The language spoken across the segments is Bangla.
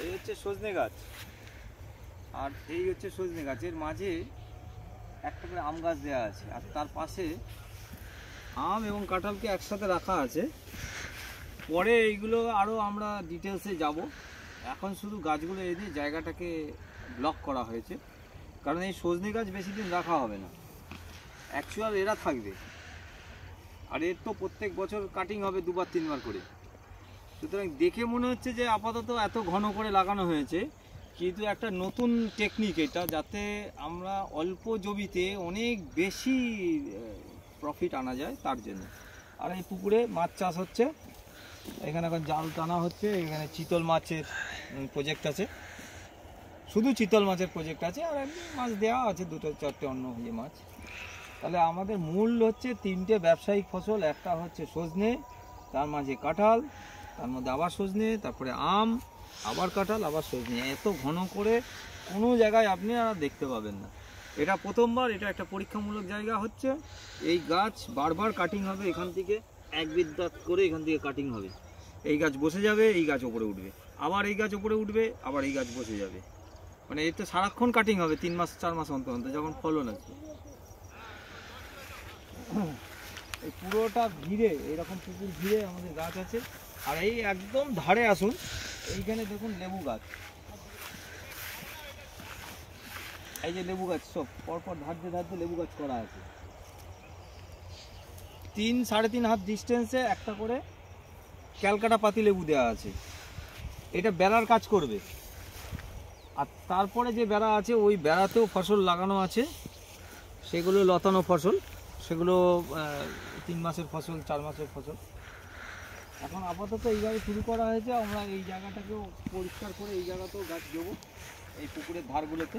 এই হচ্ছে সজনে গাছ, আর এই হচ্ছে সজনে গাছের মাঝে একটা করে আম গাছ দেওয়া আছে, আর তার পাশে আম এবং কাঁঠালকে একসাথে রাখা আছে। পরে এইগুলো আরও আমরা ডিটেলসে যাব। এখন শুধু গাছগুলো এনে জায়গাটাকে ব্লক করা হয়েছে, কারণ এই সজনে গাছ বেশি দিন রাখা হবে না, অ্যাকচুয়াল এরা থাকবে। আর এর তো প্রত্যেক বছর কাটিং হবে 2-3 বার করে। সুতরাং দেখে মনে হচ্ছে যে আপাতত এত ঘন করে লাগানো হয়েছে, কিন্তু একটা নতুন টেকনিক এটা, যাতে আমরা অল্প জমিতে অনেক বেশি প্রফিট আনা যায় তার জন্য। আর এই পুকুরে মাছ চাষ হচ্ছে, এখানে এখন জাল টানা হচ্ছে। এখানে চিতল মাছের প্রজেক্ট আছে, শুধু চিতল মাছের প্রজেক্ট আছে, আর এমনি মাছ দেওয়া আছে 2-4টে অন্য ইয়ে মাছ। তাহলে আমাদের মূল হচ্ছে 3টে ব্যবসায়িক ফসল, একটা হচ্ছে সজনে, তার মাঝে কাঁঠাল, তার মধ্যে আবার সজনে, তারপরে আম, আবার কাঁঠাল, আবার সজনে। এত ঘন করে কোনো জায়গায় আপনি আর দেখতে পাবেন না। এটা প্রথমবার, এটা একটা পরীক্ষামূলক জায়গা হচ্ছে। এই গাছ বারবার কাটিং হবে, এখান থেকে এক বিদ্যাত করে এখান থেকে কাটিং হবে। এই গাছ বসে যাবে, এই গাছ ওপরে উঠবে, আবার এই গাছ ওপরে উঠবে, আবার এই গাছ বসে যাবে। মানে এতে সারাক্ষণ কাটিং হবে, 3 মাস 4 মাস অন্তর অন্তর যখন ফলন আসবে। এই পুরোটা ঘিরে, এরকম পুকুর ঘিরে আমাদের গাছ আছে। আর এই একদম ধারে আসুন, এইখানে দেখুন লেবু গাছ, এই যে লেবু গাছ সব পরপর ধারতে ধারতে লেবু গাছ করা আছে। 3-3.5 হাত ডিস্টেন্সে একটা করে ক্যালকাটা পাতি লেবু দেওয়া আছে। এটা বেড়ার কাজ করবে। আর তারপরে যে বেড়া আছে, ওই বেড়াতেও ফসল লাগানো আছে, সেগুলো লতানো ফসল, সেগুলো 3 মাসের ফসল, 4 মাসের ফসল। এখন আপাতত এইভাবে শুরু করা হয়েছে। আমরা এই জায়গাটাকেও পরিষ্কার করে এই জায়গাতেও গাছ দেবো, এই পুকুরের ধারগুলোতে।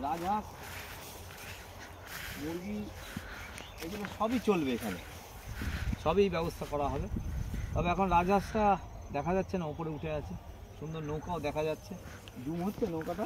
রাজহাঁস, মুরগি, এগুলো সবই চলবে এখানে, সবই ব্যবস্থা করা হবে। তবে এখন রাজহাঁসটা দেখা যাচ্ছে না, উপরে উঠে আছে। সুন্দর নৌকাও দেখা যাচ্ছে, জুম হচ্ছে নৌকাটা।